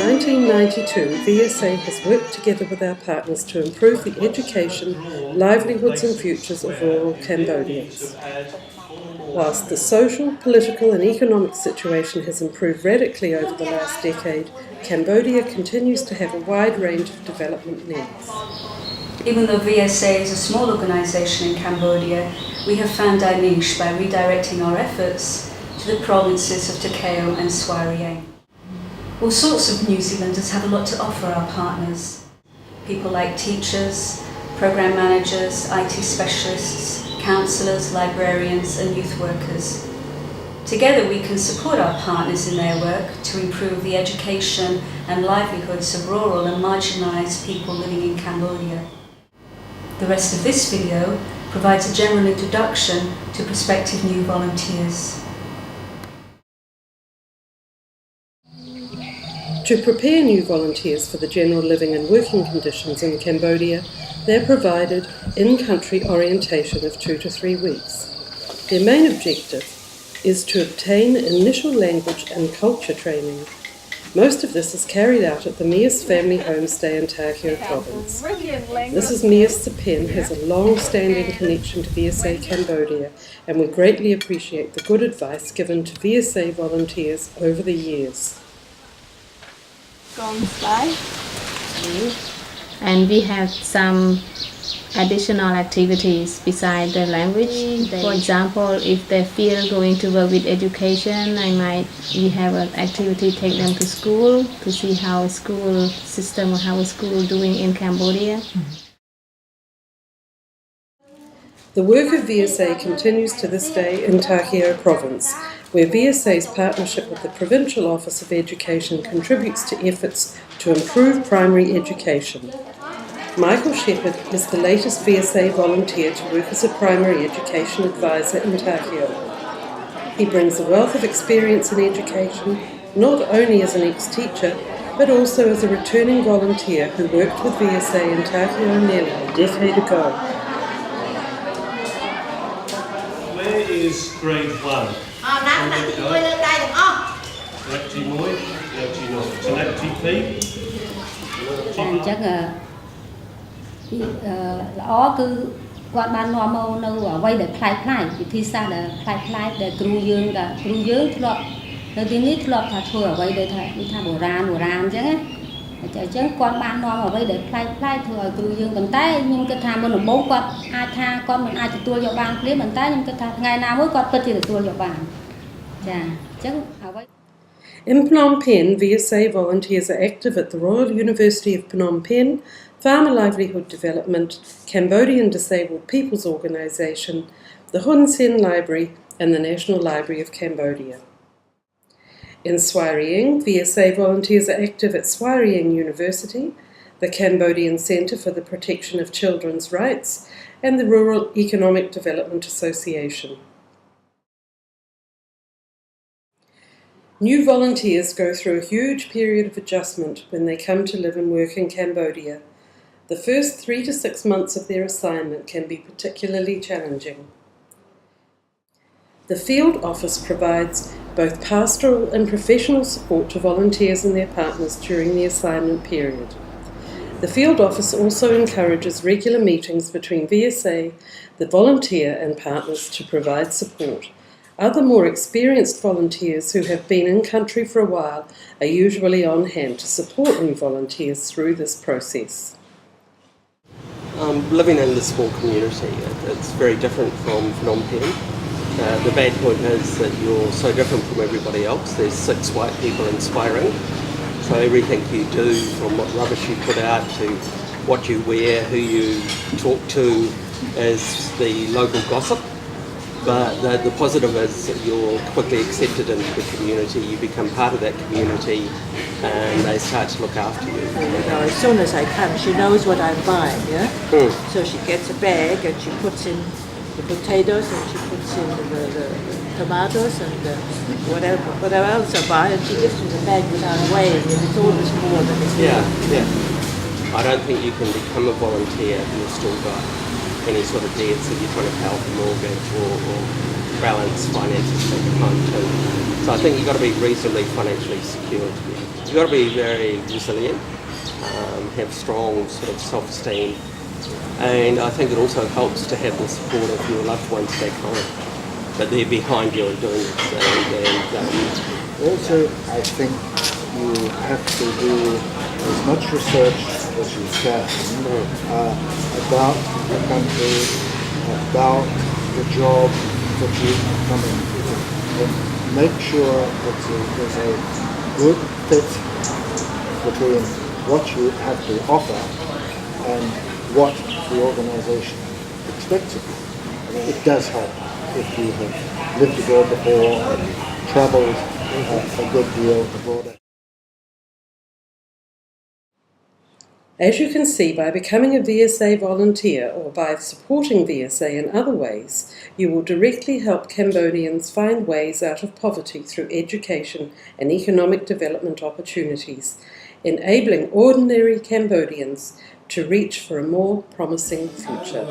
1992, VSA has worked together with our partners to improve the education, livelihoods and futures of rural Cambodians. Whilst the social, political and economic situation has improved radically over the last decade, Cambodia continues to have a wide range of development needs. Even though VSA is a small organisation in Cambodia, we have found our niche by redirecting our efforts to the provinces of Takeo and Swai Rieng. All sorts of New Zealanders have a lot to offer our partners. People like teachers, programme managers, IT specialists, counsellors, librarians and youth workers. Together we can support our partners in their work to improve the education and livelihoods of rural and marginalised people living in Cambodia. The rest of this video provides a general introduction to prospective new volunteers. To prepare new volunteers for the general living and working conditions in Cambodia, they're provided in-country orientation of 2 to 3 weeks. Their main objective is to obtain initial language and culture training. Most of this is carried out at the Mias family homestay in Takeo province. Mrs. Mias Sapen has a long-standing connection to VSA Cambodia, and we greatly appreciate the good advice given to VSA volunteers over the years. And we have some additional activities besides the language. For example, if they feel going to work with education, we have an activity take them to school to see how a school system or how a school doing in Cambodia. The work of VSA continues to this day in Takeo province, where VSA's partnership with the Provincial Office of Education contributes to efforts to improve primary education. Michael Shepherd is the latest VSA volunteer to work as a primary education advisor in Takeo. He brings a wealth of experience in education, not only as an ex-teacher, but also as a returning volunteer who worked with VSA in Takeo nearly a decade ago. Where is grade 1?ល្អគឺគាត់បាននាំមកនៅអ្វីដែលប្លែកៗវិធីសាស្ត្រដែលប្លែកៗដែលគ្រូយើងធ្លាប់នៅទីនេះធ្លាប់ថាធ្វើអ្វីដែលថាបុរាណអញ្ចឹងណាអញ្ចឹងគាត់បាននាំអ្វីដែលប្លែកៗធ្វើឲ្យគ្រូយើងប៉ុន្តែខ្ញុំគិតថាមុនដំបូងគាត់អាចថាគាត់មិនអាចទទួលយកបានភ្លាមប៉ុន្តែខ្ញុំគិតថាថ្ងៃណាមួយគាត់ពិតជាទទួលយកបានចាអញ្ចឹងអ្វី In Phnom Penh, VSA volunteers are active at the Royal University of Phnom Penh, Farmer Livelihood Development, Cambodian Disabled People's Organisation, the Hun Sen Library and the National Library of Cambodia. In Swai Rieng, VSA volunteers are active at Swai Rieng University, the Cambodian Centre for the Protection of Children's Rights and the Rural Economic Development Association. New volunteers go through a huge period of adjustment when they come to live and work in Cambodia. The first 3 to 6 months of their assignment can be particularly challenging. The field office provides both pastoral and professional support to volunteers and their partners during the assignment period. The field office also encourages regular meetings between VSA, the volunteer and partners to provide support. Other more experienced volunteers who have been in country for a while are usually on hand to support new volunteers through this process. Living in the small community, it's very different from Phnom Penh. The bad point is that you're so different from everybody else. There's 6 white people inspiring, so everything you do, from what rubbish you put out to what you wear, who you talk to, is the local gossip. But the positive is that you're quickly accepted into the community, you become part of that community and they start to look after you. As soon as I come, she knows what I'm buying, yeah? So she gets a bag and she puts in the potatoes and she puts in the tomatoes and whatever else I buy, and she gives me the bag without weighing it. It's always more than it's I don't think you can become a volunteer if you've still got any sort of debts if you're trying to pay off a mortgage or balance finances back at home too. So I think you've got to be reasonably financially secure to be you've got to be very resilient, have strong sort of self-esteem, and I think it also helps to have the support of your loved ones back home, that they're behind you and doing this. And also, I think you have to do as much research as you can about the country, about the job that you come into, and make sure that there's a good fit between what you have to offer and what the organisation expects of you. It does help if you have lived abroad before and travelled a good deal abroad. As you can see, by becoming a VSA volunteer or by supporting VSA in other ways, you will directly help Cambodians find ways out of poverty through education and economic development opportunities, enabling ordinary Cambodians to reach for a more promising future.